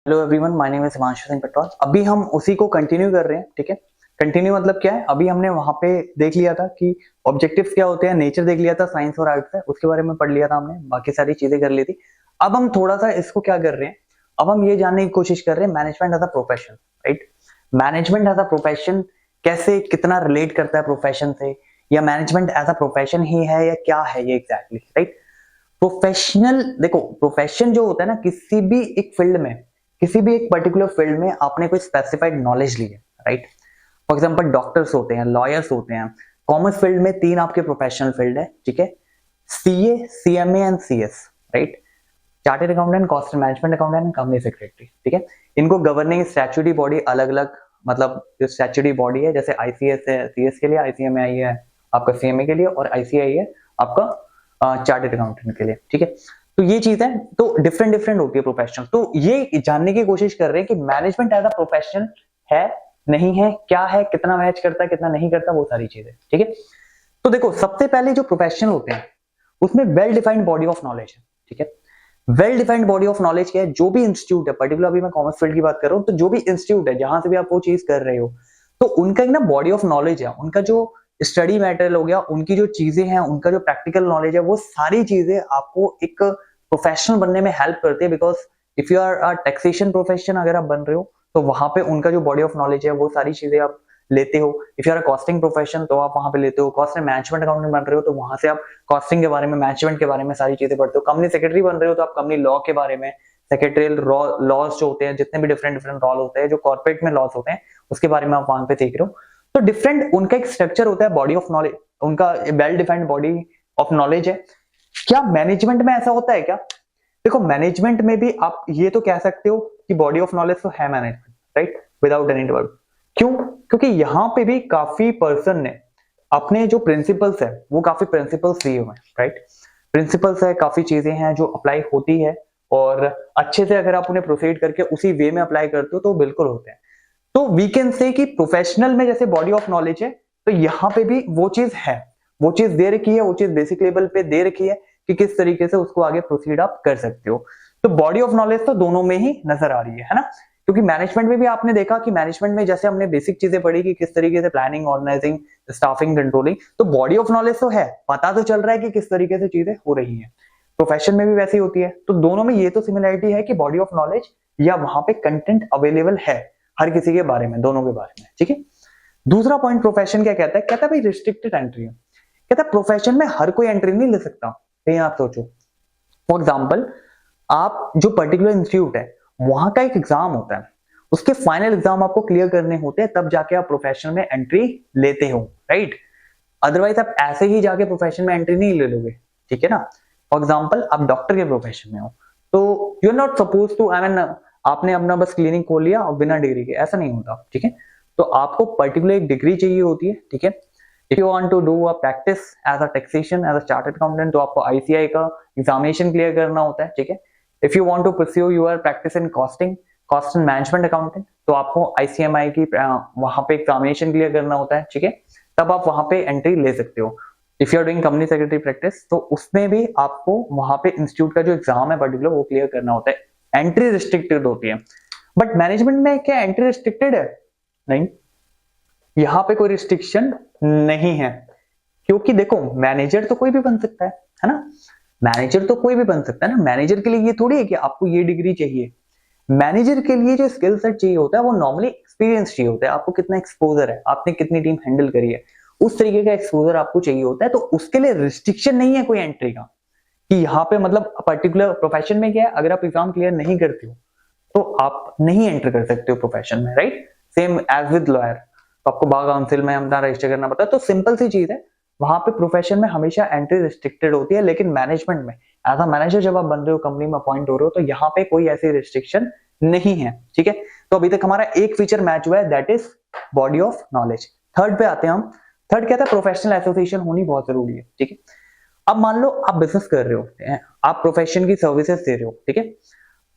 Hello everyone, my name is Himanshu Singh Patwal. अभी हम उसी को कंटिन्यू कर रहे हैं। ठीक है, कंटिन्यू मतलब क्या है, अभी हमने वहां पे देख लिया था कि ऑब्जेक्टिव्स क्या होते हैं, नेचर देख लिया था, साइंस और आर्ट्स है उसके बारे में पढ़ लिया था हमने, बाकी सारी चीजें कर ली थी। अब हम थोड़ा सा इसको क्या कर रहे हैं, अब हम ये जानने की कोशिश कर रहे हैं management as a profession. Right, management as a profession कैसे, कितना रिलेट करता है प्रोफेशन से, या मैनेजमेंट एज अ प्रोफेशन ही है या क्या है ये एग्जैक्टली। राइट, प्रोफेशनल, देखो प्रोफेशन जो होता है ना, किसी भी एक फील्ड में, किसी भी एक पर्टिकुलर फील्ड में आपने कोई स्पेसिफाइड नॉलेज ली है। राइट, फॉर एग्जांपल डॉक्टर्स होते हैं, लॉयर्स होते हैं। कॉमर्स फील्ड में तीन आपके प्रोफेशनल फील्ड है। ठीक है, CA, CMA and CS. Right, chartered accountant, cost management accountant, company secretary. ठीक है, इनको गवर्निंग स्टैट्यूटरी बॉडी अलग अलग, मतलब जो स्टैट्यूटरी बॉडी है, जैसे आईसीएस है सीएस के लिए, आईसीएमआई है आपका सीएमए के लिए, और आईसीआई है आपका चार्टर्ड अकाउंटेंट के लिए। ठीक है, तो ये चीज है, तो डिफरेंट डिफरेंट होती है प्रोफेशनल। तो ये जानने की कोशिश कर रहे हैं कि मैनेजमेंट एज अ प्रोफेशन है, नहीं है, क्या है, कितना मैच करता है, कितना नहीं करता, वो सारी चीजें। ठीक है, तो देखो सबसे पहले जो प्रोफेशनल होते हैं उसमें well defined body of knowledge है। ठीक है, well defined body of knowledge क्या है, जो भी इंस्टीट्यूट है, पर्टिकुलर अभी मैं कॉमर्स फील्ड की बात कर रहा हूं, तो जो भी इंस्टीट्यूट है जहां से भी आप वो चीज कर रहे हो, तो उनका एक ना बॉडी ऑफ नॉलेज है, उनका जो स्टडी मटेरियल हो गया, उनकी जो चीजें हैं, उनका जो प्रैक्टिकल नॉलेज है, वो सारी चीजें आपको एक प्रोफेशनल बनने में हेल्प करती है। Because if you are a taxation profession अगर आप बन रहे हो, तो वहां पे उनका जो बॉडी ऑफ नॉलेज है वो सारी चीजें आप लेते हो। If you are a costing profession तो आप वहां पे लेते हो। कॉस्ट एंड मैनेजमेंट अकाउंटेंट बन रहे हो तो वहां से आप कॉस्टिंग के बारे में, मैनेजमेंट के बारे में सारी चीजें पढ़ते हो। कंपनी सेक्रेटरी बन रहे हो तो आप कंपनी लॉ के बारे में, सेक्रेटरियल लॉज जो होते हैं, जितने भी डिफरेंट डिफरेंट लॉ होते हैं, जो कॉर्पोरेट में लॉज होते हैं, उसके बारे में आप वहां पे सीख रहे हो। तो डिफरेंट उनका एक स्ट्रक्चर होता है, बॉडी ऑफ नॉलेज, उनका well defined body of knowledge है। क्या मैनेजमेंट में ऐसा होता है क्या? देखो मैनेजमेंट में भी आप ये तो कह सकते हो कि बॉडी ऑफ नॉलेज तो है management, right, without any doubt. क्यों? क्योंकि यहां पे भी काफी पर्सन ने अपने जो प्रिंसिपल्स है वो काफी प्रिंसिपल्स दिए हुए हैं। राइट, प्रिंसिपल्स है, काफी चीजें हैं जो अप्लाई होती है, और अच्छे से अगर आप उन्हें प्रोसीड करके उसी वे में अप्लाई करते हो तो बिल्कुल होते हैं। तो वी कैन से कि प्रोफेशनल में जैसे बॉडी ऑफ नॉलेज है, तो यहाँ पे भी वो चीज है, वो चीज दे रखी है, वो चीज बेसिक लेवल पे दे रखी है कि किस तरीके से उसको आगे प्रोसीड आप कर सकते हो। तो बॉडी ऑफ नॉलेज तो दोनों में ही नजर आ रही है ना। क्योंकि मैनेजमेंट में भी आपने देखा कि मैनेजमेंट में जैसे हमने बेसिक चीजें पढ़ी कि किस तरीके से प्लानिंग, ऑर्गेनाइजिंग, स्टाफिंग, कंट्रोलिंग, तो बॉडी ऑफ नॉलेज तो है, पता तो चल रहा है कि किस तरीके से चीजें हो रही हैं। प्रोफेशन में भी वैसी होती है, तो दोनों में ये तो सिमिलरिटी है कि बॉडी ऑफ नॉलेज या वहां पे कंटेंट अवेलेबल है हर किसी के बारे में, दोनों के बारे में। ठीक है, दूसरा पॉइंट प्रोफेशन क्या कहता है, कहता है भाई रिस्ट्रिक्टेड एंट्री है। कहता है प्रोफेशन में हर कोई एंट्री नहीं ले सकता। कहीं आप सोचो, फॉर एग्जाम्पल आप जो पर्टिकुलर इंस्टीट्यूट है वहां का एक एग्जाम होता है, उसके फाइनल एग्जाम आपको क्लियर करने होते हैं, तब जाके आप प्रोफेशन में एंट्री लेते हो। राइट, अदरवाइज आप ऐसे ही जाके प्रोफेशन में एंट्री नहीं ले लोगे। ठीक है ना, फॉर एग्जाम्पल आप डॉक्टर के प्रोफेशन में हो, तो you are not suppose to, I mean आपने अपना बस क्लिनिक खोल लिया और बिना डिग्री के, ऐसा नहीं होता। ठीक है, तो आपको पर्टिकुलर एक डिग्री चाहिए होती है। ठीक है, if you want to do a practice as a taxation, as a chartered accountant, तो आपको आईसीआई का एग्जामिनेशन क्लियर करना होता है। ठीक है, if you want to pursue your practice in costing, cost and management accountant, तो आपको आईसीएमआई की वहां पे एग्जामिनेशन क्लियर करना होता है। ठीक है, तब आप वहां पे एंट्री ले सकते हो। If you are doing company secretary practice, तो उसमें भी आपको वहां पे इंस्टीट्यूट का जो एग्जाम है पर्टिकुलर, वो क्लियर करना होता है। एंट्री रिस्ट्रिक्टेड होती है। बट मैनेजमेंट में क्या एंट्री रिस्ट्रिक्टेड है? नहीं, यहां पे कोई रिस्ट्रिक्शन नहीं है। क्योंकि देखो मैनेजर तो कोई भी बन सकता है ना, मैनेजर तो कोई भी बन सकता है ना। मैनेजर के लिए ये थोड़ी है कि आपको ये डिग्री चाहिए। मैनेजर के लिए जो स्किल सेट चाहिए होता है वो नॉर्मली एक्सपीरियंस चाहिए होता है। आपको कितना एक्सपोजर है, आपने कितनी टीम हैंडल करी है, उस तरीके का एक्सपोजर आपको चाहिए होता है। तो उसके लिए रिस्ट्रिक्शन नहीं है कोई एंट्री का, कि यहाँ पे मतलब पर्टिकुलर प्रोफेशन में क्या है, अगर आप एग्जाम क्लियर नहीं करते हो तो आप नहीं एंटर कर सकते हो प्रोफेशन में। Right, same as with lawyer, तो आपको बार काउंसिल में अपना रजिस्टर करना पड़ता है। तो सिंपल सी चीज है, वहां पे प्रोफेशन में हमेशा एंट्री रिस्ट्रिक्टेड होती है, लेकिन मैनेजमेंट में एज अ मैनेजर जब आप बन रहे हो, कंपनी में अपॉइंट हो रहे हो, तो यहाँ पे कोई ऐसी रिस्ट्रिक्शन नहीं है। ठीक है, तो अभी तक हमारा एक फीचर मैच हुआ है, that is body of knowledge. Third पे आते हैं हम। थर्ड कहता है प्रोफेशनल एसोसिएशन होनी बहुत जरूरी है। ठीक है, अब मान लो आप बिजनेस कर रहे हो, आप प्रोफेशन की सर्विसेज दे रहे हो। ठीक है,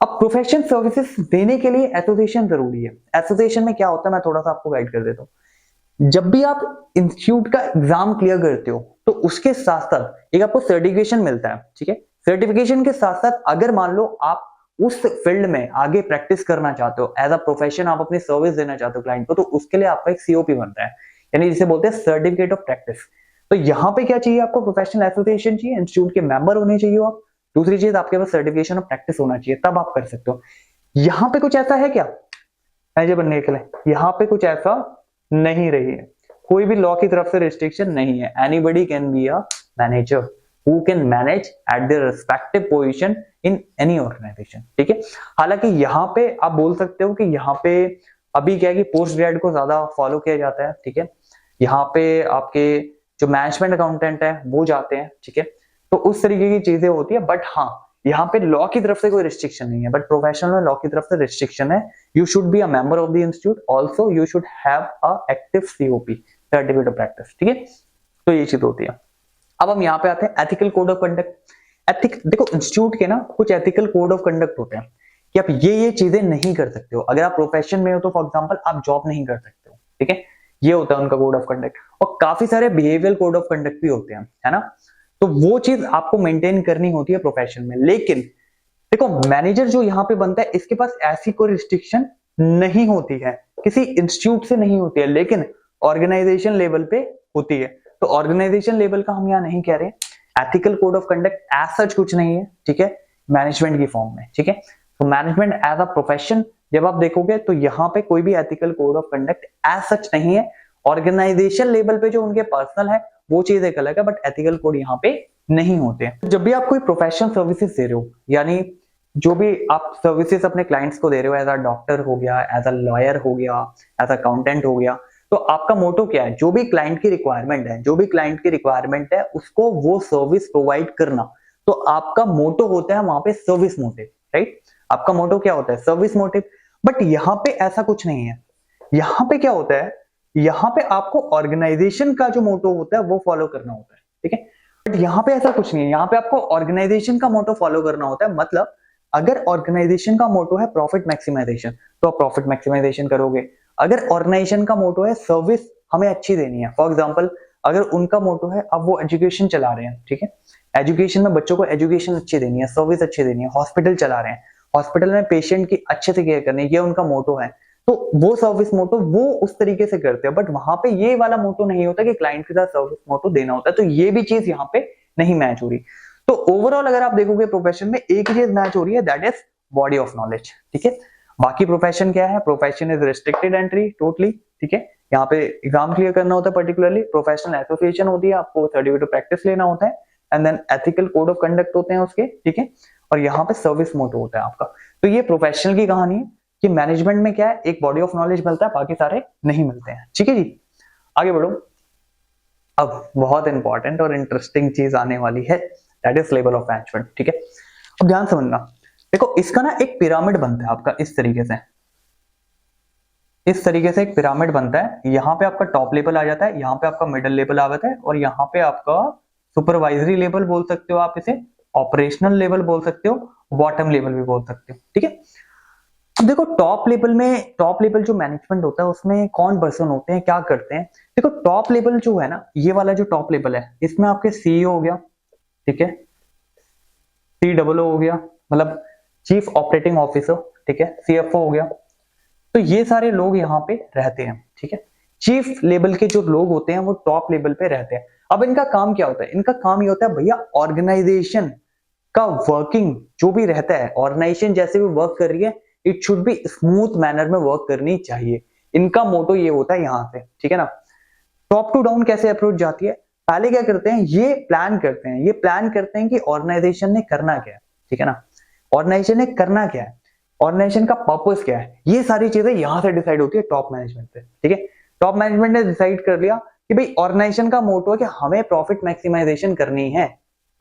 अब प्रोफेशन सर्विसेज देने के लिए एसोसिएशन जरूरी है। एसोसिएशन में क्या होता है, मैं थोड़ा सा आपको गाइड कर देता हूँ। जब भी आप इंस्टीट्यूट का एग्जाम क्लियर करते हो, तो उसके साथ साथ एक आपको सर्टिफिकेशन मिलता है। ठीक है, सर्टिफिकेशन के साथ साथ अगर मान लो आप उस फील्ड में आगे प्रैक्टिस करना चाहते हो, एज अ प्रोफेशन आप अपनी सर्विस देना चाहते हो क्लाइंट को, तो उसके लिए आपका एक सीओपी बनता है, यानी जिसे बोलते हैं सर्टिफिकेट ऑफ प्रैक्टिस। तो यहाँ पे क्या चाहिए आपको, प्रोफेशनल एसोसिएशन चाहिए, इंस्टीट्यूट के मेंबर होने चाहिए आप। दूसरी चीज आपके पास सर्टिफिकेशन ऑफ प्रैक्टिस होना चाहिए, तब आप कर सकते हो। यहाँ पे कुछ ऐसा है क्या मैनेजर बनने के लिए? यहाँ पे कुछ ऐसा नहीं रही है, कोई भी लॉ की तरफ से रिस्ट्रिक्शन नहीं है। Anybody can be a manager who can manage at their respective position in any organisation, ठीक है। हालांकि यहाँ पे आप बोल सकते हो कि यहाँ पे अभी क्या है कि पोस्ट ग्रेड को ज्यादा फॉलो किया जाता है, ठीक है। यहाँ पे आपके जो मैनेजमेंट अकाउंटेंट है वो जाते हैं, ठीक है। तो उस तरीके की चीजें होती है, बट हाँ यहाँ पे लॉ की तरफ से कोई रिस्ट्रिक्शन नहीं है, बट प्रोफेशनल में लॉ की तरफ से रिस्ट्रिक्शन है। You should be a member of the institute, also you should have a active COP, certificate of practice, ठीक है। तो ये चीज होती है। अब हम यहाँ पे आते हैं ethical code of conduct. Ethic देखो, इंस्टीट्यूट के ना कुछ एथिकल कोड ऑफ कंडक्ट होते हैं कि आप ये चीजें नहीं कर सकते हो। अगर आप प्रोफेशन में हो तो फॉर एग्जाम्पल आप जॉब नहीं कर सकते हो, ठीक है। ये होता है उनका कोड ऑफ कंडक्ट। और काफी सारे बिहेवियर कोड ऑफ कंडक्ट भी होते हैं, है ना। तो वो चीज आपको मेंटेन करनी होती है प्रोफेशन में। लेकिन देखो, मैनेजर जो यहाँ पे बनता है इसके पास ऐसी कोई रिस्ट्रिक्शन नहीं होती है, किसी इंस्टीट्यूट से नहीं होती है, लेकिन ऑर्गेनाइजेशन लेवल पे होती है। तो ऑर्गेनाइजेशन लेवल का हम यहाँ नहीं कह रहे। Ethical code of conduct as such कुछ नहीं है, ठीक है, मैनेजमेंट की फॉर्म में, ठीक है। तो मैनेजमेंट एज अ प्रोफेशन जब आप देखोगे तो यहाँ पे कोई भी ethical code of conduct as such नहीं है। ऑर्गेनाइजेशन लेवल पे जो उनके पर्सनल है वो चीज एक अलग है, बट एथिकल कोड यहाँ पे नहीं होते। जब भी आप कोई प्रोफेशनल सर्विसेज दे रहे हो, यानी जो भी आप सर्विसेज अपने क्लाइंट्स को दे रहे हो, एज अ डॉक्टर हो गया, एज अ लॉयर हो गया, एज अकाउंटेंट हो गया, तो आपका मोटो क्या है? जो भी क्लाइंट की रिक्वायरमेंट है, जो भी क्लाइंट की रिक्वायरमेंट है उसको वो सर्विस प्रोवाइड करना। तो आपका मोटो होता है वहां पे सर्विस मोटिव, राइट। आपका मोटो क्या होता है? Service motive. बट यहाँ पे ऐसा कुछ नहीं है। यहाँ पे क्या होता है, यहाँ पे आपको ऑर्गेनाइजेशन का जो मोटो होता है वो फॉलो करना होता है, ठीक है। बट यहाँ पे ऐसा कुछ नहीं है, यहाँ पे आपको ऑर्गेनाइजेशन का मोटो फॉलो करना होता है। मतलब अगर ऑर्गेनाइजेशन का मोटो है प्रॉफिट मैक्सिमाइजेशन तो आप प्रॉफिट मैक्सिमाइजेशन करोगे। अगर ऑर्गेनाइजेशन का मोटो है सर्विस हमें अच्छी देनी है, फॉर एग्जांपल अगर उनका मोटो है, अब वो एजुकेशन चला रहे हैं, ठीक है, एजुकेशन में बच्चों को एजुकेशन अच्छी देनी है, सर्विस अच्छी देनी है, हॉस्पिटल चला रहे हैं, हॉस्पिटल में पेशेंट की अच्छे से केयर करनी है, ये उनका मोटो है, तो वो सर्विस मोटो वो उस तरीके से करते हैं। बट वहां पे ये वाला मोटो नहीं होता कि क्लाइंट के साथ सर्विस मोटो देना होता है, तो ये भी चीज यहाँ पे नहीं मैच हो रही। तो ओवरऑल अगर आप देखोगे प्रोफेशन में एक ही चीज मैच हो रही है, that is body of knowledge, ठीक है। बाकी प्रोफेशन क्या है? Profession is restricted entry totally, ठीक है। यहाँ पे एग्जाम क्लियर करना होता है, पर्टिकुलरली प्रोफेशनल एसोसिएशन होती है, आपको सर्टिफिकेट ऑफ प्रैक्टिस लेना होता है, and then ethical code of conduct होते हैं उसके, ठीक है। और यहाँ पे सर्विस मोटो होता है आपका। तो ये प्रोफेशनल की कहानी है कि मैनेजमेंट में क्या है, एक बॉडी ऑफ नॉलेज मिलता है, बाकी सारे नहीं मिलते हैं, ठीक है जी। आगे बढ़ो। अब बहुत इंपॉर्टेंट और इंटरेस्टिंग चीज आने वाली है, that is level of management, ठीक है। अब ध्यान समझना, देखो इसका ना एक पिरामिड बनता है आपका इस तरीके से, इस तरीके से एक पिरामिड बनता है। यहाँ पे आपका टॉप लेवल आ जाता है, यहाँ पे आपका मिडिल लेवल आ जाता है, और यहाँ पे आपका सुपरवाइजरी लेवल बोल सकते हो आप इसे, ऑपरेशनल लेवल बोल सकते हो, बॉटम लेवल भी बोल सकते हो, ठीक है। अब देखो टॉप लेवल में, टॉप लेवल जो मैनेजमेंट होता है उसमें कौन पर्सन होते हैं, क्या करते हैं? देखो टॉप लेवल जो है ना, ये वाला जो टॉप लेवल है, इसमें आपके सीईओ हो गया, ठीक है, COO हो गया, मतलब चीफ ऑपरेटिंग ऑफिसर, ठीक है, CFO हो गया। तो ये सारे लोग यहाँ पे रहते हैं, ठीक है। चीफ लेवल के जो लोग होते हैं वो टॉप लेवल पे रहते हैं। अब इनका काम क्या होता है? इनका काम ये होता है भैया, ऑर्गेनाइजेशन का वर्किंग जो भी रहता है, ऑर्गेनाइजेशन जैसे भी वर्क कर रही है, it should be smooth manner में वर्क करनी चाहिए। इनका मोटो ये होता है यहाँ से, ठीक है ना। टॉप टू डाउन कैसे अप्रोच जाती है? पहले क्या करते हैं, ये प्लान करते हैं, ये प्लान करते हैं कि ऑर्गेनाइजेशन ने करना क्या है, ठीक है ना। ऑर्गेनाइजेशन ने करना क्या है, ऑर्गेनाइजेशन का पर्पस क्या है, ये सारी चीजें यहां से डिसाइड होती है टॉप मैनेजमेंट से, ठीक है। टॉप मैनेजमेंट ने डिसाइड कर लिया कि भाई ऑर्गेनाइजेशन का मोटो है कि हमें प्रॉफिट मैक्सिमाइजेशन करनी है,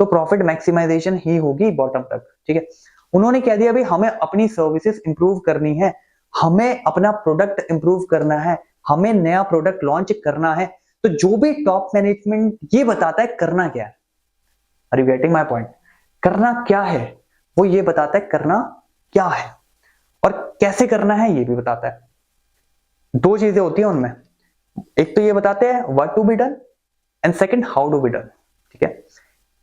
तो प्रॉफिट मैक्सिमाइजेशन ही होगी बॉटम तक, ठीक है। उन्होंने कह दिया भाई हमें अपनी सर्विसेज इंप्रूव करनी है, हमें अपना प्रोडक्ट इंप्रूव करना है, हमें नया प्रोडक्ट लॉन्च करना है। तो जो भी टॉप मैनेजमेंट ये बताता है करना क्या है, are you getting my point? करना क्या है वो ये बताता है, करना क्या है और कैसे करना है ये भी बताता है। दो चीजें होती हैं उनमें, एक तो ये बताते हैं what to be done and second how to be done, ठीक है।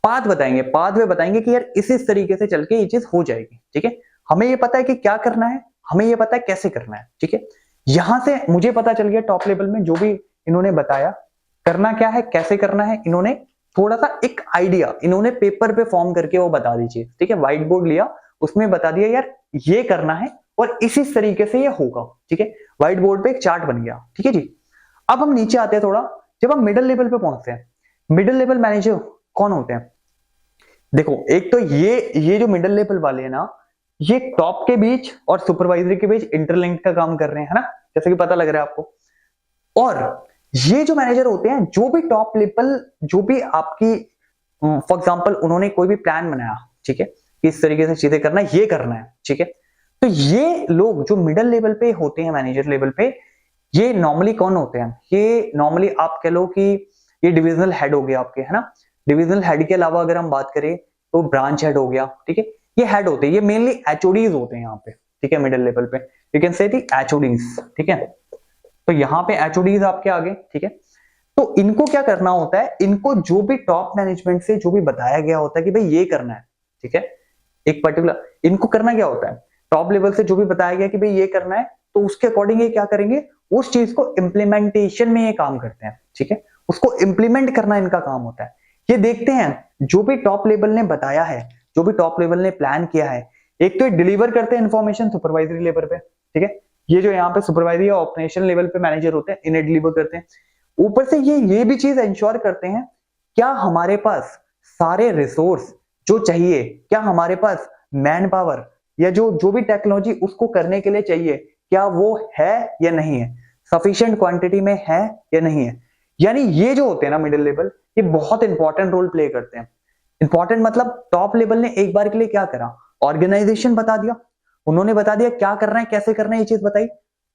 पाथ बताएंगे, पाथ वे बताएंगे कि यार इस तरीके से चल के ये चीज हो जाएगी, ठीक है। हमें ये पता है कि क्या करना है, हमें ये पता है कैसे करना है, ठीक है। यहां से मुझे पता चल गया टॉप लेवल में जो भी इन्होंने बताया करना क्या है, कैसे करना है, इन्होंने थोड़ा सा एक आइडिया इन्होंने पेपर पे फॉर्म करके वो बता दीजिए, ठीक है। व्हाइट बोर्ड लिया, उसमें बता दिया यार ये करना है और इसी तरीके से ये होगा, ठीक है। व्हाइट बोर्ड पे एक चार्ट बन गया, ठीक है जी। अब हम नीचे आते हैं थोड़ा, जब हम मिडिल लेवल पे पहुंचते हैं, मिडिल लेवल मैनेजर कौन होते हैं? देखो एक तो ये जो मिडिल लेवल वाले हैं ना, ये टॉप के बीच और सुपरवाइजरी के बीच इंटरलिंक का काम कर रहे हैं, है ना, जैसे कि पता लग रहा है आपको। और ये जो मैनेजर होते हैं, जो भी टॉप लेवल, जो भी आपकी फॉर एग्जांपल उन्होंने कोई भी प्लान बनाया, ठीक है, किस तरीके से चीजें करना है, ये करना है, ठीक है। तो ये लोग जो मिडिल लेवल पे होते हैं, मैनेजर लेवल पे, ये नॉर्मली कौन होते हैं? ये नॉर्मली आप कह लो कि ये डिविजनल हेड हो गया आपके, है ना। डिविजनल हेड के अलावा अगर हम बात करें तो ब्रांच हेड हो गया, ठीक है। ये हेड होते हैं, ये मेनली एचओडीज होते हैं यहाँ पे, ठीक है, मिडिल लेवल पे you can say the HODs, ठीक है। तो यहाँ पे एचओडीज आपके आगे, ठीक है। तो इनको क्या करना होता है, इनको जो भी टॉप मैनेजमेंट से जो भी बताया गया होता है कि भाई ये करना है, ठीक है, एक पर्टिकुलर, इनको करना क्या होता है, टॉप लेवल से जो भी बताया गया कि भाई ये करना है, तो उसके अकॉर्डिंग ये क्या करेंगे, उस चीज को इम्प्लीमेंटेशन में ये काम करते हैं, ठीक है। उसको इम्प्लीमेंट करना इनका काम होता है। ये देखते हैं जो भी टॉप लेवल ने बताया है, जो भी टॉप लेवल ने प्लान किया है, एक तो डिलीवर करते हैं इंफॉर्मेशन सुपरवाइजरी लेवल पे, ठीक है। ये जो यहाँ पे सुपरवाइजरी या ऑपरेशन लेवल पे मैनेजर होते हैं, इन्हें डिलीवर करते हैं। ऊपर से ये भी चीज इंश्योर करते हैं क्या हमारे पास सारे रिसोर्स जो चाहिए, क्या हमारे पास मैन पावर या जो भी टेक्नोलॉजी उसको करने के लिए चाहिए, क्या वो है या नहीं है, सफिशिएंट क्वांटिटी में है या नहीं है। यानी ये जो होते हैं ना मिडिल लेवल, ये बहुत इंपॉर्टेंट रोल प्ले करते हैं। इंपॉर्टेंट मतलब टॉप लेवल ने एक बार के लिए क्या करा, ऑर्गेनाइजेशन बता दिया, उन्होंने बता दिया क्या करना है, कैसे करना है, ये चीज बताई।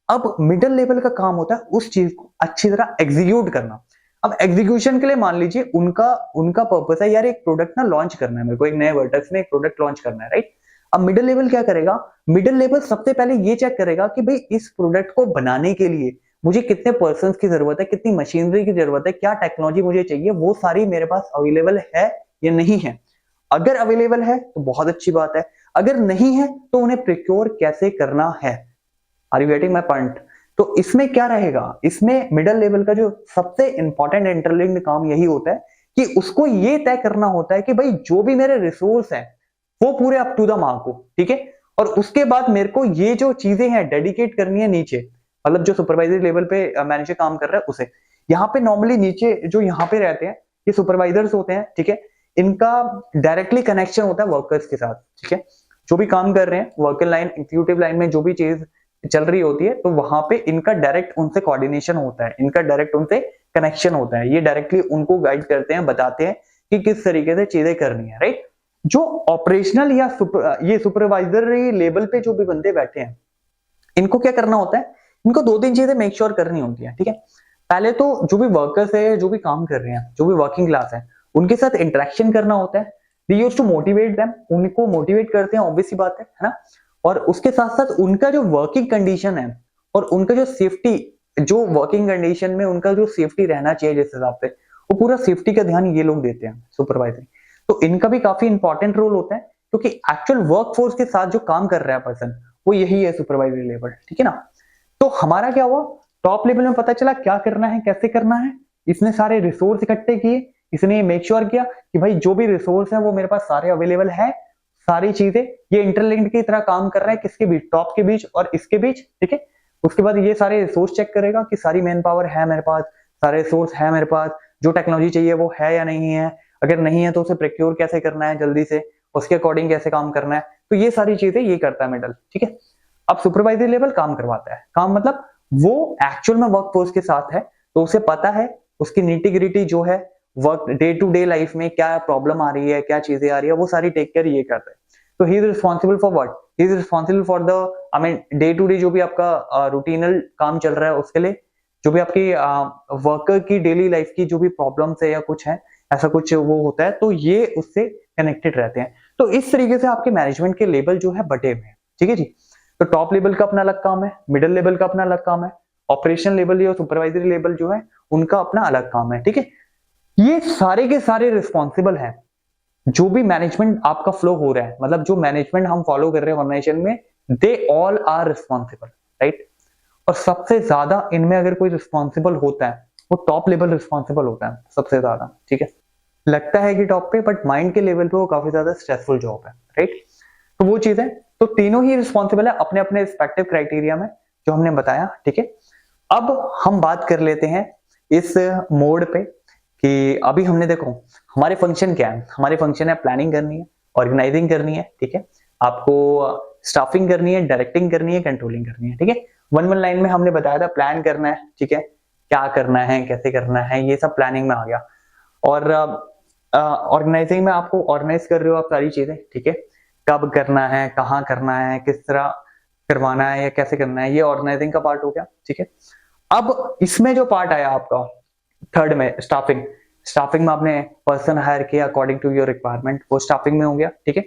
अब मिडिल लेवल का काम होता है उस चीज को अच्छी तरह एग्जीक्यूट करना। अब एग्जीक्यूशन के लिए मान लीजिए उनका पर्पस है यार एक प्रोडक्ट ना लॉन्च करना है, मेरे को एक नए वर्टेक्स में एक प्रोडक्ट लॉन्च करना है, राइट। अब मिडिल लेवल क्या करेगा, मिडिल लेवल सबसे पहले ये चेक करेगा कि भाई इस प्रोडक्ट को बनाने के लिए मुझे कितने पर्सन्स की जरूरत है, कितनी मशीनरी की जरूरत है, क्या टेक्नोलॉजी मुझे चाहिए, वो सारी मेरे पास अवेलेबल है या नहीं है। अगर अवेलेबल है तो बहुत अच्छी बात है, अगर नहीं है तो उन्हें प्रिक्योर कैसे करना है। Are you getting my point? तो इसमें क्या रहेगा, इसमें मिडिल लेवल का जो सबसे इंपॉर्टेंट इंटरलिंक्ड काम यही होता है कि उसको ये तय करना होता है कि भाई जो भी मेरे रिसोर्स है वो पूरे अप टू द मार्क हो, ठीक है। और उसके बाद मेरे को ये जो चीजें हैं डेडिकेट करनी है नीचे, मतलब जो सुपरवाइजर लेवल पे मैनेजर काम कर रहा है उसे। यहाँ पे नॉर्मली नीचे जो यहाँ पे रहते हैं ये सुपरवाइजर्स होते हैं, ठीक है। इनका डायरेक्टली कनेक्शन होता है वर्कर्स के साथ, ठीक है। जो भी काम कर रहे हैं वर्कर लाइन एग्जीक्यूटिव लाइन में जो भी चीज चल रही होती है, तो वहां पे इनका डायरेक्ट उनसे कोऑर्डिनेशन होता है, इनका डायरेक्ट उनसे कनेक्शन होता है। ये डायरेक्टली उनको गाइड करते हैं, बताते हैं कि किस तरीके से चीजें करनी है, राइट। जो ऑपरेशनल या ये सुपरवाइजरी लेवल पे जो भी बंदे बैठे हैं, इनको क्या करना होता है, इनको दो तीन चीजें मेक श्योर करनी होती है, ठीक है। पहले तो जो भी वर्कर्स है, जो भी काम कर रहे हैं, जो भी वर्किंग क्लास है, उनके साथ इंटरेक्शन करना होता है। They used to motivate them, उनको मोटिवेट करते हैं, ऑब्वियस सी बात है ना। और उसके साथ साथ उनका जो वर्किंग कंडीशन है और उनका जो सेफ्टी, जो वर्किंग कंडीशन में उनका जो सेफ्टी रहना चाहिए जिस हिसाब से, वो पूरा सेफ्टी का ध्यान ये लोग देते हैं सुपरवाइजर। तो इनका भी काफी इंपॉर्टेंट रोल होता है, क्योंकि एक्चुअल वर्कफोर्स के साथ जो काम कर रहा है पर्सन, वो यही है सुपरवाइजरी लेवल, ठीक है ना। तो हमारा क्या हुआ, टॉप लेवल में पता चला क्या करना है, कैसे करना है, इसने सारे रिसोर्स इकट्ठे किए, इसने मेक श्योर किया कि भाई जो भी रिसोर्स है वो मेरे पास सारे अवेलेबल है, सारी चीजें ये इंटरलिंक्ड की तरह काम कर रहा है, किसके बीच, टॉप के बीच और इसके बीच, ठीक है। उसके बाद ये सारे रिसोर्स चेक करेगा कि सारी मैन पावर है मेरे पास, सारे रिसोर्स है मेरे पास, जो टेक्नोलॉजी चाहिए वो है या नहीं है, अगर नहीं है तो उसे प्रोक्योर कैसे करना है जल्दी से, उसके अकॉर्डिंग कैसे काम करना है। तो ये सारी चीजें ये करता है मिडल, ठीक है। अब सुपरवाइजरी लेवल काम करवाता है, काम मतलब वो एक्चुअल में वर्कफोर्स के साथ है, तो उसे पता है उसकी नीटी ग्रिटी जो है work day to day life में क्या प्रॉब्लम आ रही है, क्या चीजें आ रही है, वो सारी टेक केयर ये करता है। तो he is responsible for what, he is responsible for the I mean day to day जो भी आपका रूटीनल काम चल रहा है उसके लिए, जो भी आपकी वर्कर की डेली लाइफ की जो भी प्रॉब्लम्स है या कुछ है ऐसा कुछ वो होता है, तो ये उससे कनेक्टेड रहते हैं। तो इस तरीके से आपके मैनेजमेंट के लेवल जो है बटे हुए हैं, ठीक है जी। तो टॉप लेवल का अपना अलग काम है, मिडिल लेवल का अपना अलग काम है, ऑपरेशन लेवल या सुपरवाइजरी लेवल जो है उनका अपना अलग काम है, ठीक है। ये सारे के सारे रिस्पॉन्सिबल हैं जो भी मैनेजमेंट आपका फ्लो हो रहा है, मतलब जो मैनेजमेंट हम फॉलो कर रहे हैं ऑर्गेनाइजेशन में, they all are responsible, right. और सबसे ज्यादा इनमें अगर कोई रिस्पॉन्सिबल होता है, वो टॉप लेवल रिस्पॉन्सिबल होता है सबसे ज्यादा, ठीक है। लगता है कि टॉप पे, बट माइंड के लेवल पे वो काफी ज्यादा स्ट्रेसफुल जॉब है, राइट। तो वो चीज है, तो तीनों ही रिस्पॉन्सिबल है अपने अपने रिस्पेक्टिव क्राइटेरिया में, जो हमने बताया, ठीक है। अब हम बात कर लेते हैं इस मोड पे कि अभी हमने देखो हमारे फंक्शन क्या है। हमारे फंक्शन है प्लानिंग करनी है, ऑर्गेनाइजिंग करनी है, ठीक है, आपको स्टाफिंग करनी है, डायरेक्टिंग करनी है, कंट्रोलिंग करनी है, ठीक है। वन लाइन में हमने बताया था प्लान करना है, ठीक है, क्या करना है, कैसे करना है, ये सब प्लानिंग में आ गया। और ऑर्गेनाइजिंग में आपको ऑर्गेनाइज कर रहे हो आप सारी चीजें, ठीक है, कब करना है, कहाँ करना है, किस तरह करवाना है या कैसे करना है, ये ऑर्गेनाइजिंग का पार्ट हो गया, ठीक है। अब इसमें जो पार्ट आया आपका थर्ड में, स्टाफिंग। स्टाफिंग में आपने पर्सन हायर किया अकॉर्डिंग टू योर रिक्वायरमेंट, वो स्टाफिंग में हो गया, ठीक है।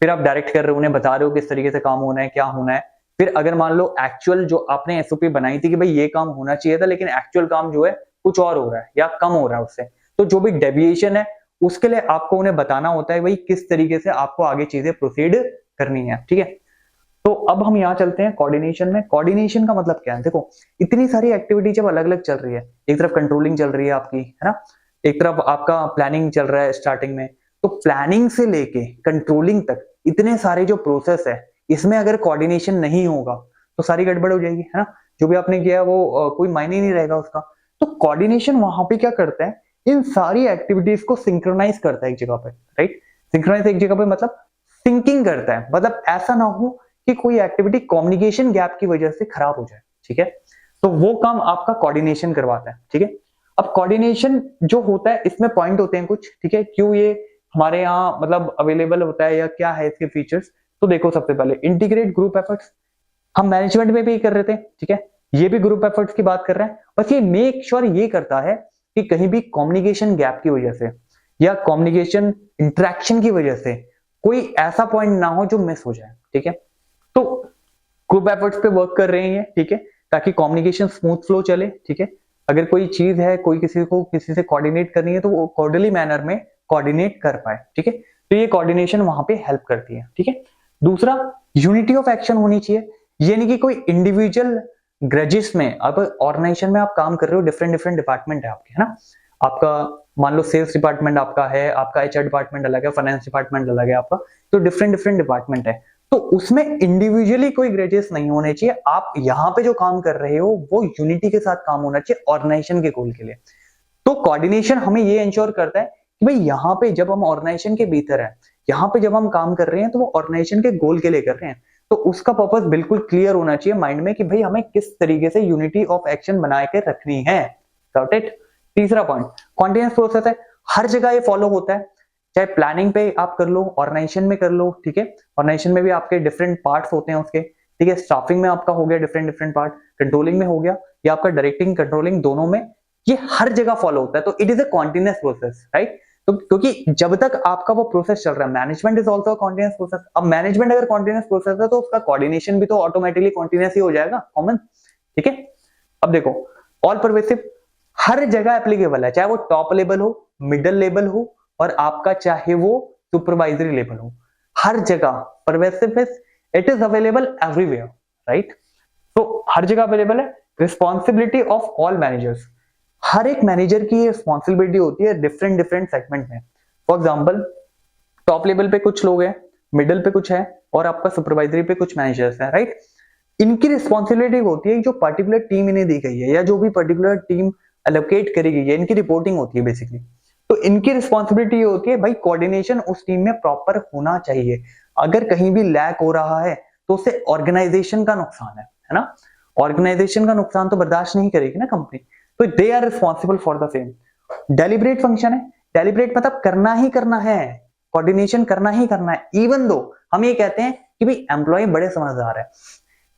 फिर आप डायरेक्ट कर रहे हो, उन्हें बता रहे हो किस तरीके से काम होना है, क्या होना है। फिर अगर मान लो एक्चुअल जो आपने एसओपी बनाई थी कि भाई ये काम होना चाहिए था, लेकिन एक्चुअल काम जो है कुछ और हो रहा है या कम हो रहा है उससे, तो जो भी डेविएशन है उसके लिए आपको उन्हें बताना होता है भाई किस तरीके से आपको आगे चीजें प्रोसीड करनी है, ठीक है। तो अब हम यहाँ चलते हैं कोऑर्डिनेशन में। कोऑर्डिनेशन का मतलब क्या है, देखो इतनी सारी एक्टिविटी जब अलग अलग चल रही है, एक तरफ कंट्रोलिंग चल रही है आपकी, है ना, एक तरफ आपका प्लानिंग चल रहा है स्टार्टिंग में, तो प्लानिंग से लेके कंट्रोलिंग तक इतने सारे जो प्रोसेस है, इसमें अगर कोऑर्डिनेशन नहीं होगा तो सारी गड़बड़ हो जाएगी, है ना। जो भी आपने किया है वो कोई मायने नहीं रहेगा उसका। तो कोऑर्डिनेशन वहां पे क्या करता है, इन सारी एक्टिविटीज को सिंक्रोनाइज करता है एक जगह पे, राइट। सिंक्रोनाइज एक जगह पे मतलब सिंकिंग करता है, मतलब ऐसा ना हो कि कोई एक्टिविटी कम्युनिकेशन गैप की वजह से खराब हो जाए, ठीक है। तो वो काम आपका कोऑर्डिनेशन करवाता है, ठीक है। अब कोऑर्डिनेशन जो होता है इसमें पॉइंट होते हैं कुछ, ठीक है, क्यों ये हमारे यहाँ मतलब अवेलेबल होता है या क्या है इसके फीचर्स। तो देखो सबसे पहले इंटीग्रेट ग्रुप एफर्ट्स, हम मैनेजमेंट में भी कर रहे थे, ठीक है, ये भी ग्रुप एफर्ट्स की बात कर रहे हैं। बस ये मेक श्योर ये करता है कि कहीं भी कम्युनिकेशन गैप की वजह से या कम्युनिकेशन इंटरेक्शन की वजह से कोई ऐसा पॉइंट ना हो जो मिस हो जाए, ठीक है। तो ग्रुप एफर्ट्स पे वर्क कर रहे हैं, ठीक है, ताकि कम्युनिकेशन स्मूथ फ्लो चले, ठीक है। अगर कोई चीज है, कोई किसी को किसी से कोऑर्डिनेट करनी है, तो वो ऑर्डरली मैनर में कोऑर्डिनेट कर पाए, ठीक है। तो ये कोऑर्डिनेशन वहां पे हेल्प करती है, ठीक है। दूसरा, यूनिटी ऑफ एक्शन होनी चाहिए, ये नहीं कि कोई इंडिविजुअल ग्रजेस में, अब ऑर्गेनाइजेशन में आप काम कर रहे हो, डिफरेंट डिफरेंट डिपार्टमेंट है आपके, है ना। आपका मान लो सेल्स डिपार्टमेंट आपका है, आपका एचआर डिपार्टमेंट अलग है, फाइनेंस डिपार्टमेंट अलग है आपका, तो डिफरेंट डिफरेंट डिपार्टमेंट है। तो उसमें इंडिविजुअली कोई ग्रेजेस नहीं होने चाहिए। आप यहाँ पे जो काम कर रहे हो वो यूनिटी के साथ काम होना चाहिए ऑर्गेनाइजेशन के गोल के लिए। तो कोऑर्डिनेशन हमें ये इंश्योर करता है कि भाई यहाँ पे जब हम ऑर्गेनाइजेशन के भीतर है, यहाँ पे जब हम काम कर रहे हैं तो वो ऑर्गेनाइजेशन के गोल के लिए कर रहे हैं, तो उसका पर्पस बिल्कुल क्लियर होना चाहिए माइंड में कि भाई हमें किस तरीके से यूनिटी ऑफ एक्शन बना के रखनी है। Got it. तीसरा पॉइंट, कॉन्टिन्यूअस प्रोसेस है, हर जगह ये फॉलो होता है, चाहे प्लानिंग पे आप कर लो, ऑर्गेनाइजेशन में कर लो, ठीक है। ऑर्गेनाइजेशन में भी आपके डिफरेंट पार्ट्स होते हैं उसके, ठीक है। स्टाफिंग में आपका हो गया डिफरेंट डिफरेंट पार्ट, कंट्रोलिंग में हो गया, या आपका डायरेक्टिंग कंट्रोलिंग दोनों में, ये हर जगह फॉलो होता है। तो it is a continuous process, right. तो क्योंकि जब तक आपका वो प्रोसेस चल रहा है, management is also continuous process. अब मैनेजमेंट अगर कॉन्टिन्यूअस प्रोसेस है तो उसका कोऑर्डिनेशन भी तो ऑटोमेटिकली कॉन्टिन्यूअस ही हो जाएगा, कॉमन, ठीक है। अब देखो ऑल परवेसिव हर जगह एप्लीकेबल है, चाहे वो टॉप लेवल हो, मिडिल लेवल हो, और आपका चाहे वो सुपरवाइजरी लेवल हो, हर जगह pervasive it is available everywhere, right. तो हर जगह अवेलेबल है। रिस्पॉन्सिबिलिटी ऑफ ऑल मैनेजर्स, हर एक मैनेजर की रिस्पॉन्सिबिलिटी होती है डिफरेंट डिफरेंट सेगमेंट में। फॉर एग्जाम्पल टॉप लेवल पे कुछ लोग हैं, मिडिल पे कुछ है, और आपका सुपरवाइजरी पे कुछ मैनेजर्स हैं, राइट। इनकी रिस्पॉन्सिबिलिटी होती है जो पर्टिकुलर टीम इन्हें दी गई है या जो भी पर्टिकुलर टीम एलोकेट करी गई है, इनकी रिपोर्टिंग होती है बेसिकली। तो इनकी रिस्पॉन्सिबिलिटी होती है भाई कोऑर्डिनेशन उस टीम में प्रॉपर होना चाहिए। अगर कहीं भी लैक हो रहा है तो उससे ऑर्गेनाइजेशन का नुकसान है ना। ऑर्गेनाइजेशन का नुकसान तो बर्दाश्त नहीं करेगी ना कंपनी, तो they are responsible for the same. Deliberate function है, डेलिब्रेट मतलब करना ही करना है, कोऑर्डिनेशन करना ही करना है। इवन दो हम ये कहते हैं कि भाई एम्प्लॉय बड़े समझदार है,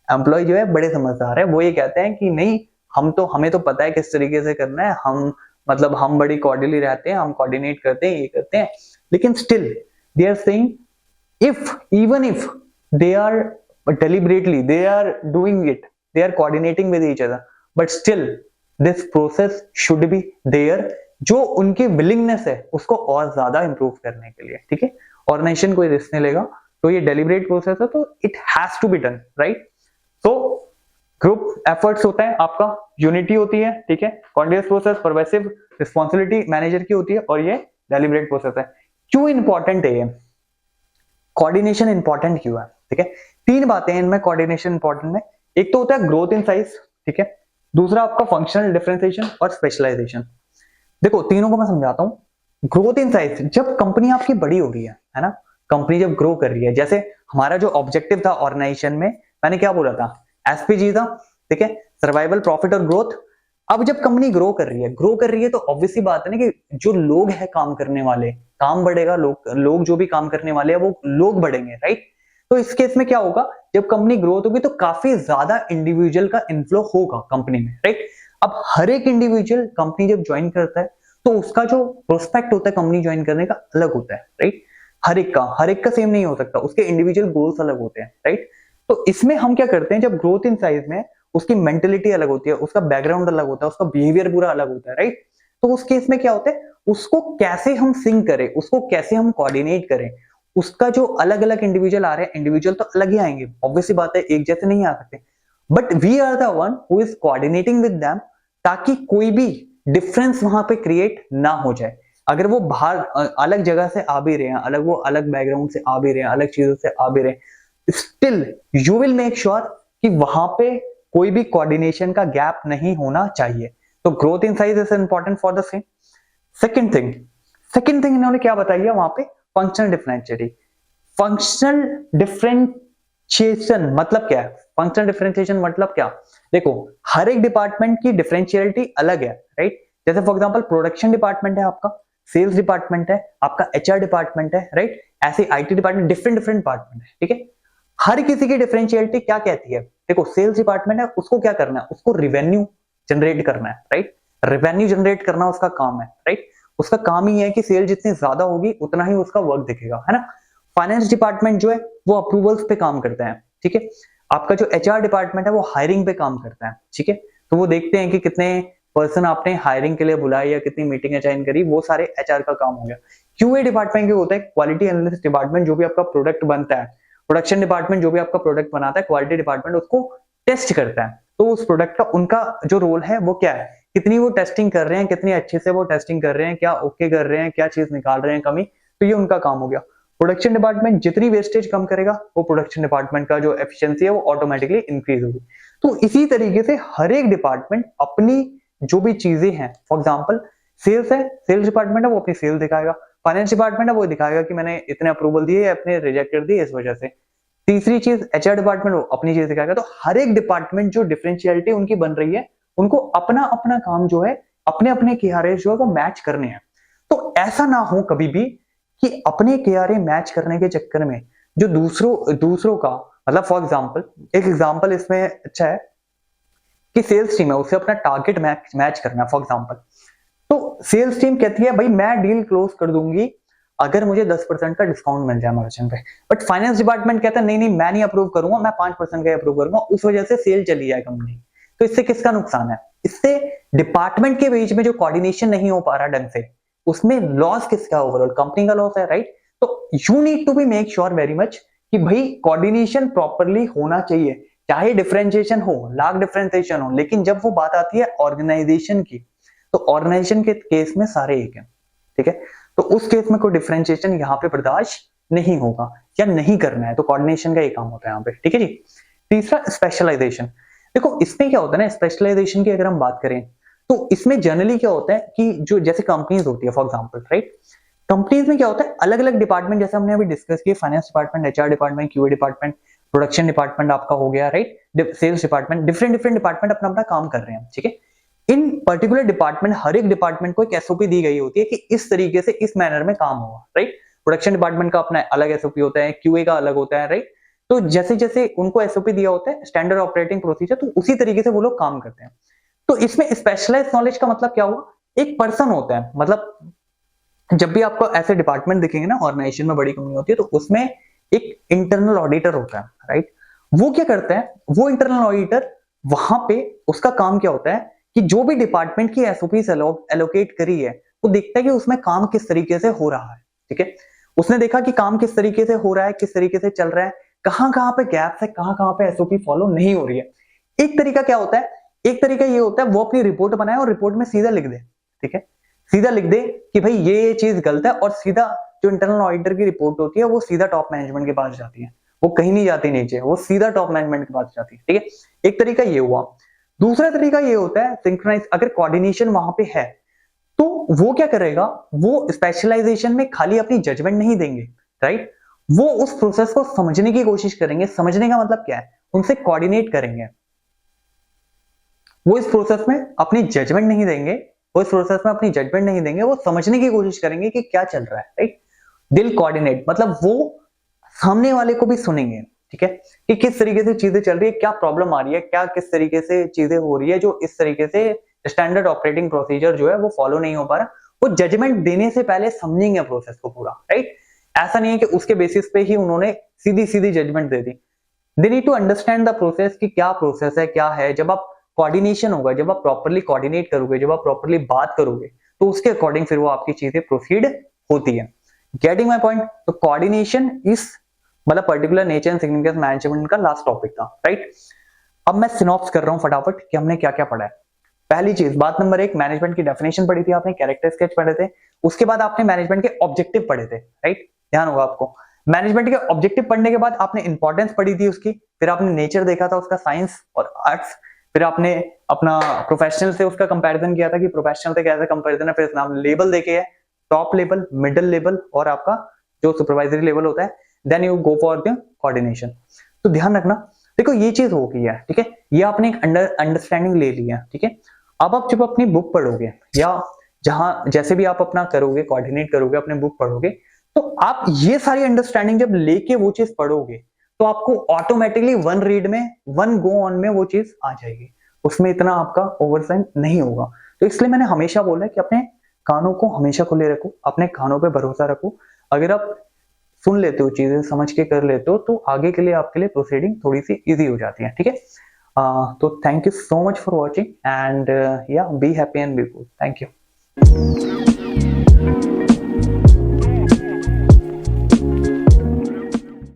एम्प्लॉय जो है बड़े समझदार है, वो ये कहते हैं कि नहीं हमें तो पता है किस तरीके से करना है, हम बड़ी कॉर्डियली रहते हैं, हम कोऑर्डिनेट करते हैं, ये करते हैं, लेकिन still they are saying even if they are deliberately they are doing it, they are coordinating with each other, but still this process should be there जो उनकी विलिंगनेस है उसको और ज्यादा इंप्रूव करने के लिए, ठीक है। ऑर्गेनाइजेशन कोई रिस्क नहीं लेगा, तो ये डेलिब्रेट प्रोसेस है, तो it has to be done, right. तो ग्रुप एफर्ट्स होता है आपका, यूनिटी होती है, ठीक है, continuous process, pervasive responsibility manager की होती है, और ये डेलिब्रेट प्रोसेस है। क्यों इंपॉर्टेंट है ये कोऑर्डिनेशन, इंपॉर्टेंट क्यों है, ठीक है। तीन बातें हैं इनमें कोऑर्डिनेशन इंपॉर्टेंट में। एक तो होता है ग्रोथ इन साइज, ठीक है, दूसरा आपका फंक्शनल डिफरेंशिएशन और स्पेशलाइजेशन। देखो तीनों को मैं समझाता हूं। ग्रोथ इन साइज, जब कंपनी आपकी बड़ी हो रही है ना, कंपनी जब ग्रो कर रही है, जैसे हमारा जो ऑब्जेक्टिव था ऑर्गेनाइजेशन में, मैंने क्या बोला था, एसपीजी था, ठीक है, सर्वाइवल, प्रॉफिट और ग्रोथ। अब जब कंपनी ग्रो कर रही है तो ऑब्वियसली बात है ना कि जो लोग हैं काम करने वाले, काम बढ़ेगा, लोग जो भी काम करने वाले हैं वो लोग बढ़ेंगे, राइट। तो इस केस में क्या होगा, जब कंपनी ग्रोथ होगी तो काफी ज्यादा इंडिविजुअल का इनफ्लो होगा कंपनी में, राइट। अब हर एक इंडिविजुअल कंपनी जब ज्वाइन करता है तो उसका जो प्रोस्पेक्ट होता है कंपनी ज्वाइन करने का अलग होता है, राइट। हर एक का सेम नहीं हो सकता, उसके इंडिविजुअल गोल्स अलग होते हैं, राइट। तो इसमें हम क्या करते हैं, जब ग्रोथ इन साइज में उसकी मेंटेलिटी अलग होती है, उसका बैकग्राउंड अलग होता है, उसका बिहेवियर पूरा अलग होता है, राइट। तो उस केस में क्या होता है, उसको कैसे हम सिंक करें, उसको कैसे हम कोऑर्डिनेट करें, उसका जो अलग अलग इंडिविजुअल आ रहे हैं, इंडिविजुअल तो अलग ही आएंगे, ऑब्वियसली बात है, एक जैसे नहीं आ सकते, but we are the one who is coordinating with them, ताकि कोई भी डिफरेंस वहां पे क्रिएट ना हो जाए। अगर वो बाहर अलग जगह से आ भी रहे हैं, वो अलग बैकग्राउंड से आ भी रहे हैं, अलग चीजों से आ भी रहे हैं, still you will make sure कि वहां पे कोई भी कोऑर्डिनेशन का गैप नहीं होना चाहिए। तो growth in size is important for the same. Second thing इन्होंने क्या बताई है वहां पे, फंक्शनल डिफरेंशिएशन। फंक्शनल डिफरेंशिएशन मतलब क्या है, फंक्शनल डिफरेंशिएशन मतलब क्या, देखो हर एक डिपार्टमेंट की डिफरेंशियलिटी अलग है, राइट। जैसे फॉर एग्जांपल प्रोडक्शन डिपार्टमेंट है आपका, सेल्स डिपार्टमेंट है आपका, एचआर डिपार्टमेंट है, राइट। ऐसे आईटी डिपार्टमेंट, डिफरेंट डिपार्टमेंट है, ठीक है। हर किसी की डिफरेंशियलिटी क्या कहती है, देखो सेल्स डिपार्टमेंट है, उसको क्या करना है, उसको रिवेन्यू जनरेट करना है, राइट। रेवेन्यू जनरेट करना उसका काम है, राइट। उसका काम ही है कि सेल जितनी ज्यादा होगी उतना ही उसका वर्क दिखेगा, है ना। फाइनेंस डिपार्टमेंट जो है वो अप्रूवल्स पे काम करता है, ठीक है। आपका जो एचआर डिपार्टमेंट है वो हायरिंग पे काम करता है, ठीक है। तो वो देखते हैं कि कितने पर्सन आपने हायरिंग के लिए बुलाए या कितनी मीटिंग अटेंड करी, वो सारे एचआर का काम हो गया। क्यूए डिपार्टमेंट क्या होता है, क्वालिटी एनालिसिस डिपार्टमेंट, जो भी आपका प्रोडक्ट बनता है। प्रोडक्शन डिपार्टमेंट जो भी आपका प्रोडक्ट बनाता है, क्वालिटी डिपार्टमेंट उसको टेस्ट करता है। तो उस प्रोडक्ट का उनका जो रोल है वो क्या है, कितनी वो टेस्टिंग कर रहे हैं, कितनी अच्छे से वो टेस्टिंग कर रहे हैं, क्या ओके कर रहे हैं, क्या चीज निकाल रहे हैं कमी, तो ये उनका काम हो गया। प्रोडक्शन डिपार्टमेंट जितनी वेस्टेज कम करेगा, वो प्रोडक्शन डिपार्टमेंट का जो एफिशिएंसी है वो ऑटोमेटिकली इंक्रीज होगी। तो इसी तरीके से हर एक डिपार्टमेंट अपनी जो भी चीजें हैं, फॉर एग्जांपल सेल्स है, सेल्स डिपार्टमेंट है वो अपनी सेल दिखाएगा, फाइनेंस डिपार्टमेंट है वो दिखाएगा कि मैंने इतने अप्रूवल दिए या अपने रिजेक्ट कर दिए इस वजह से। तीसरी चीज एचआर डिपार्टमेंट वो अपनी चीज दिखाएगा। तो हर एक डिपार्टमेंट जो डिफरेंशियलिटी उनकी बन रही है, उनको अपना अपना काम जो है, अपने अपने केआरए जो है वो मैच करने हैं। तो ऐसा ना हो कभी भी कि अपने केआरए मैच करने के चक्कर में जो दूसरों का, मतलब फॉर एग्जांपल, एक एग्जांपल इसमें अच्छा है कि सेल्स टीम है, उसे अपना टारगेट मैच करना है फॉर एग्जांपल। तो सेल्स टीम कहती है भाई मैं डील क्लोज कर दूंगी अगर मुझे 10% का डिस्काउंट मिल जाए मार्जिन पे, बट फाइनेंस डिपार्टमेंट कहता है नहीं नहीं मैं नहीं अप्रूव करूंगा, मैं 5% का अप्रूव करूंगा, उस वजह से सेल चली जाए कंपनी। तो इससे किसका नुकसान है, इससे डिपार्टमेंट के बीच में जो कोऑर्डिनेशन नहीं हो पा रहा ढंग से, उसमें लॉस किसका, ओवरऑल कंपनी का लॉस है, राइट। तो you need to be make sure very much कि भाई कोऑर्डिनेशन प्रॉपरली होना चाहिए, चाहे डिफरेंशिएशन हो, लाख डिफरेंशिएशन हो, लेकिन जब वो बात आती है ऑर्गेनाइजेशन की, तो ऑर्गेनाइजेशन के केस में सारे एक है, ठीक है। तो उस केस में कोई डिफरेंशिएशन यहाँ पे बर्दाश्त नहीं होगा या नहीं करना है, तो कोऑर्डिनेशन का एक काम होता है यहाँ पे, ठीक है जी। तीसरा स्पेशलाइजेशन। देखो इसमें क्या होता है ना, स्पेशलाइजेशन की अगर हम बात करें तो इसमें जनरली क्या होता है कि जो जैसे कंपनीज होती है फॉर एग्जांपल, राइट, कंपनीज में क्या होता है अलग अलग डिपार्टमेंट, जैसे हमने अभी डिस्कस किया, finance department, HR department, QA department, production department आपका हो गया, right, sales department, different department अपना अपना काम कर रहे हैं, ठीक है। इन पर्टिकुलर डिपार्टमेंट, हर एक डिपार्टमेंट को एक एसओपी दी गई होती है कि इस तरीके से इस मैनर में काम होगा, राइट। प्रोडक्शन डिपार्टमेंट का अपना अलग एसओपी होता है, क्यूए का अलग होता है, राइट। तो जैसे जैसे उनको एसओपी दिया होता है, स्टैंडर्ड ऑपरेटिंग प्रोसीजर, तो उसी तरीके से वो लोग काम करते हैं। तो इसमें स्पेशलाइज्ड नॉलेज का मतलब क्या हुआ, एक पर्सन होता है, मतलब जब भी आपको ऐसे डिपार्टमेंट दिखेंगे ना ऑर्गेनाइजेशन में, बड़ी कंपनी होती है, तो उसमें एक इंटरनल ऑडिटर होता है, राइट। वो क्या करता है, वो इंटरनल ऑडिटर वहां पे उसका काम क्या होता है कि जो भी डिपार्टमेंट की एसओपी एलोकेट करी है वो देखता है कि उसमें काम किस तरीके से हो रहा है, ठीक है। उसने देखा कि काम किस तरीके से हो रहा है, किस तरीके से चल रहा है, कहां कहां पे गैप्स है, कहां कहां पे एसओपी फॉलो नहीं हो रही है। एक तरीका क्या होता है, एक तरीका ये होता है वो अपनी रिपोर्ट बनाए और रिपोर्ट में सीधा लिख दे, ठीक है, सीधा लिख दे कि भाई ये चीज गलत है, और सीधा जो इंटरनल ऑडिटर की रिपोर्ट होती है वो सीधा टॉप मैनेजमेंट के पास जाती है, वो कहीं नहीं जाती नीचे, वो सीधा टॉप मैनेजमेंट के पास जाती है, ठीक है। एक तरीका ये हुआ। दूसरा तरीका ये होता है सिंक्रोनाइज, अगर कोऑर्डिनेशन वहां पे है तो वो क्या करेगा, वो स्पेशलाइजेशन में खाली अपनी जजमेंट नहीं देंगे, राइट, वो उस प्रोसेस को समझने की कोशिश करेंगे। समझने का मतलब क्या है, उनसे कोऑर्डिनेट करेंगे। वो इस प्रोसेस में अपनी जजमेंट नहीं देंगे, वो इस प्रोसेस में अपनी जजमेंट नहीं देंगे, वो समझने की कोशिश करेंगे कि क्या चल रहा है, राइट। दिल कोऑर्डिनेट मतलब वो सामने वाले को भी सुनेंगे, ठीक है, कि किस तरीके से चीजें चल रही है, क्या प्रॉब्लम आ रही है, क्या किस तरीके से चीजें हो रही है, जो इस तरीके से स्टैंडर्ड ऑपरेटिंग प्रोसीजर जो है वो फॉलो नहीं हो पा रहा। वो जजमेंट देने से पहले समझेंगे प्रोसेस को पूरा, राइट। ऐसा नहीं है कि उसके बेसिस पे ही उन्होंने सीधी सीधी जजमेंट दे दी। They need to understand the process कि क्या प्रोसेस है, क्या है। जब आप कोऑर्डिनेशन होगा, जब आप प्रॉपर्ली कोऑर्डिनेट करोगे, जब आप प्रॉपर्ली बात करोगे, तो उसके अकॉर्डिंग फिर वो आपकी चीजें प्रोसीड होती है। Getting my point. तो कोऑर्डिनेशन इस मतलब particular nature and significance management का लास्ट टॉपिक था, राइट। अब मैं सिनॉप्स कर रहा हूं फटाफट कि हमने क्या क्या पढ़ा है। पहली चीज, बात नंबर 1, मैनेजमेंट की डेफिनेशन पढ़ी थी आपने, कैरेक्टर स्केच पढ़े थे। उसके बाद आपने मैनेजमेंट के ऑब्जेक्टिव पढ़े थे, राइट, ध्यान होगा आपको। मैनेजमेंट के ऑब्जेक्टिव पढ़ने के बाद आपने इंपॉर्टेंस पढ़ी थी उसकी, फिर आपने नेचर देखा था उसका, साइंस और आर्ट्स, फिर आपने अपना प्रोफेशनल से उसका कंपैरिजन किया था कि प्रोफेशनल से कैसा कंपैरिजन है, फिर नाम लेवल देखे है, टॉप लेवल, मिडिल लेवल और आपका जो सुपरवाइजरी लेवल होता है, then you go for the coordination. तो ध्यान रखना, देखो ये चीज हो गई है, ठीक है, ये आपने एक अंडरस्टैंडिंग ले लिया, ठीक है। अब आप जब अपनी बुक पढ़ोगे या जहां जैसे भी आप अपना करोगे, कोऑर्डिनेट करोगे, अपने बुक पढ़ोगे, तो आप ये सारी अंडरस्टैंडिंग जब लेके वो चीज पढ़ोगे तो आपको ऑटोमेटिकली वन रीड में, वन गो ऑन में वो चीज आ जाएगी, उसमें इतना आपका ओवरसाइड नहीं होगा। तो इसलिए मैंने हमेशा बोला है कि अपने कानों को हमेशा खुले रखो, अपने कानों पे भरोसा रखो। अगर आप सुन लेते हो, चीजें समझ के कर लेते हो, तो आगे के लिए आपके लिए प्रोसीडिंग थोड़ी सी इजी हो जाती है, ठीक है। तो thank you so much for watching and या be happy and be good. Thank you.